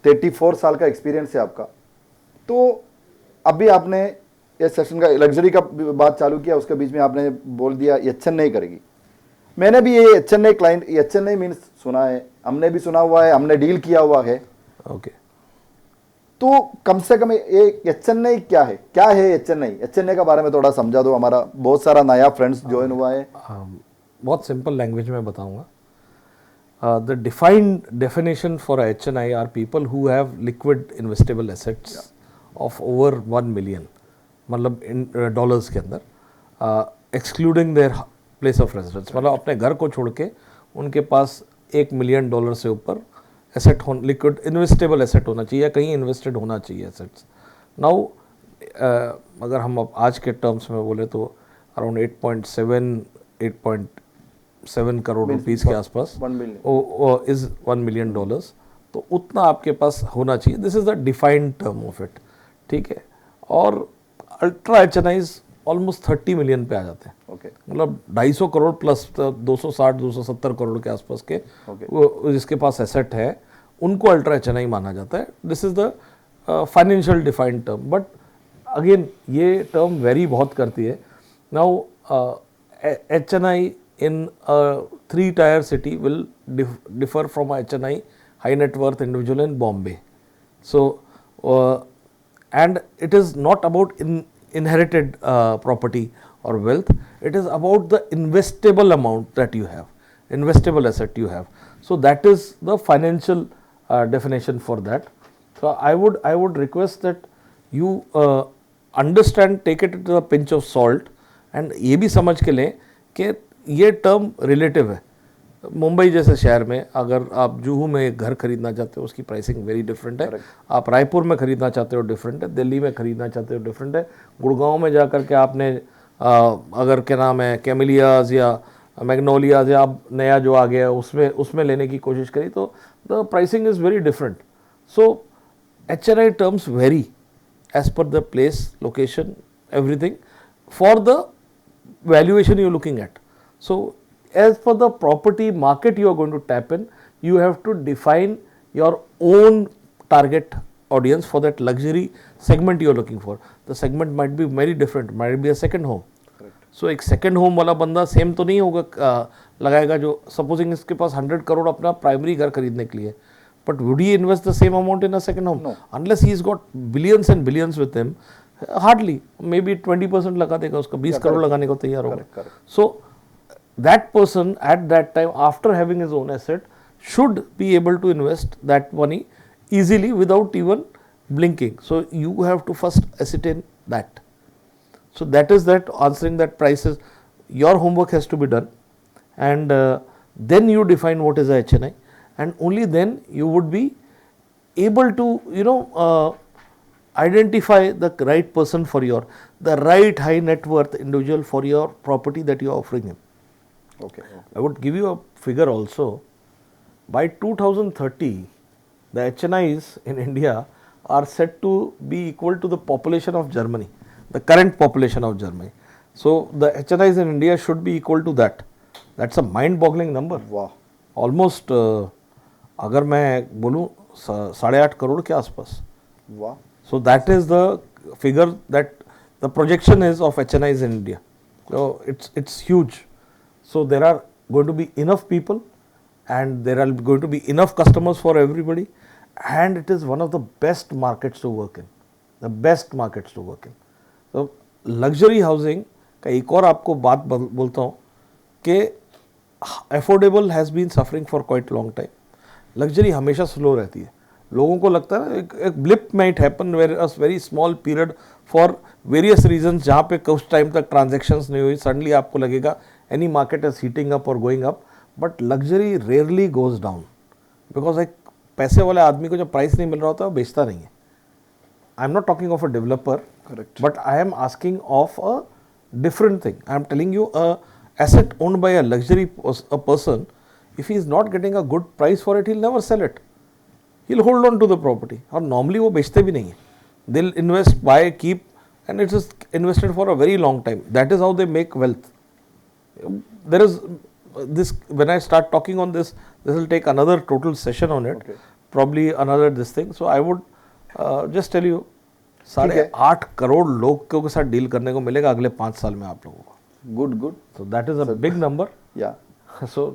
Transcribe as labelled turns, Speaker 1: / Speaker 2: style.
Speaker 1: 34 साल का एक्सपीरियंस है आपका, तो अभी आपने ये सेशन का लग्जरी का बात चालू किया, उसके बीच में आपने बोल दिया एच नहीं करेगी। मैंने भी ये एच क्लाइंट, एच मीन्स सुना है, हमने भी सुना हुआ है, हमने डील किया हुआ है।
Speaker 2: ओके,
Speaker 1: तो कम से कम ये एच क्या है एच का बारे में थोड़ा समझा दो, हमारा बहुत सारा नया फ्रेंड्स ज्वाइन हुआ है।
Speaker 2: बहुत सिंपल लैंग्वेज में बताऊंगा। The defined definition for a HNI are people who have liquid investable assets of over 1 million, मतलब इन डॉलर्स के अंदर, excluding their place of residence, मतलब अपने घर को छोड़ के उनके पास $1 मिलियन से ऊपर एसेट हो, लिक्विड इन्वेस्टेबल एसेट होना चाहिए, कहीं इन्वेस्टेड होना चाहिए एसेट्स। नाउ अगर हम अब आज के टर्म्स में बोले तो अराउंड 8.7 करोड़ रुपीस के आसपास इज $1 मिलियन, तो उतना आपके पास होना चाहिए। This is the defined term of it, ठीक है। और अल्ट्रा एचएनआईज ऑलमोस्ट 30 मिलियन पे आ जाते हैं,
Speaker 1: okay.
Speaker 2: मतलब 250 करोड़ प्लस 260-270 करोड़ के आसपास के, okay. जिसके पास एसेट है उनको अल्ट्रा एचएनआई माना जाता है। This is the financial defined term, but again ये टर्म वेरी बहुत करती है। Now HNI in a 3-tier city will differ from a HNI, high net worth individual in Bombay. So, and it is not about inherited property or wealth, it is about the investable amount that you have, investable asset you have. So, that is the financial definition for that. So, I would request that you understand, take it to a pinch of salt, and ये भी समझ के लें कि ये term relative है। मुंबई जैसे शहर में अगर आप जुहू में एक घर खरीदना चाहते हो, उसकी प्राइसिंग वेरी डिफरेंट है। आप रायपुर में खरीदना चाहते हो, डिफरेंट है। दिल्ली में खरीदना चाहते हो, डिफरेंट है। गुड़गांव में जा कर के आपने अगर क्या नाम है कैमिलियाज या मैग्नोलियाज या अब नया जो आ गया उसमें लेने की कोशिश करी तो the pricing is very different. So HNI terms vary as per the place, location, everything for the valuation you're looking at. So, as for the property market you are going to tap in, you have to define your own target audience for that luxury segment you are looking for. The segment might be very different, might be a second home. Correct. So, एक second home वाला बंदा same तो नहीं होगा लगाएगा जो supposing इसके पास 100 करोड़ अपना प्राइमरी घर खरीदने के लिए, but would he invest the same amount in a second home? No. Unless he's got billions and billions with him, hardly may be 20% लगा देगा, उसका 20 करोड़ लगाने को तैयार होगा। So that person at that time after having his own asset should be able to invest that money easily without even blinking. So you have to first ascertain that. So that is that, answering that prices, your homework has to be done, and then you define what is a HNI, and only then you would be able to identify the right person for the right high net worth individual for your property that you are offering him.
Speaker 1: Okay.
Speaker 2: I would give you a figure also. By 2030, the HNIs in India are set to be equal to the population of Germany, the current population of Germany. So the HNIs in India should be equal to that. That's a mind-boggling number.
Speaker 1: Wow.
Speaker 2: Almost अगर मैं बोलूँ 8.5 करोड़ के आसपास.
Speaker 1: Wow.
Speaker 2: So that is the figure that the projection is of HNIs in India. So it's huge. So there are going to be enough people, and there are going to be enough customers for everybody, and it is one of the best markets to work in. The best markets to work in. So luxury housing का एक और आपको बात बोलता हूँ कि affordable has been suffering for quite long time. Luxury हमेशा slow रहती है. लोगों को लगता है एक blip might happen very small period for various reasons, जहाँ पे कुछ टाइम तक ट्रांजैक्शंस नहीं हुई, सडनली आपको लगेगा any market is heating up और going up, but luxury rarely goes down, because एक पैसे वाले आदमी को जब प्राइस नहीं मिल रहा होता है वो बेचता नहीं है। I am not talking of a developer, but I am asking of a different thing. I am telling you asset owned by a luxury person, if he is not getting a good price for it, he'll never sell it. He'll hold on to the property. और normally वो बेचते भी नहीं है. They'll invest, buy, keep, and it is invested for a very long time. That is how they make wealth. There is this, when I start talking on this will take another total session on it. Okay. probably another this thing. So I would just tell you, 8.5 crore लोगों के साथ deal करने को मिलेगा अगले 5 साल में आप लोगों को.
Speaker 1: Good, good.
Speaker 2: So that is a big number.
Speaker 1: Yeah.
Speaker 2: So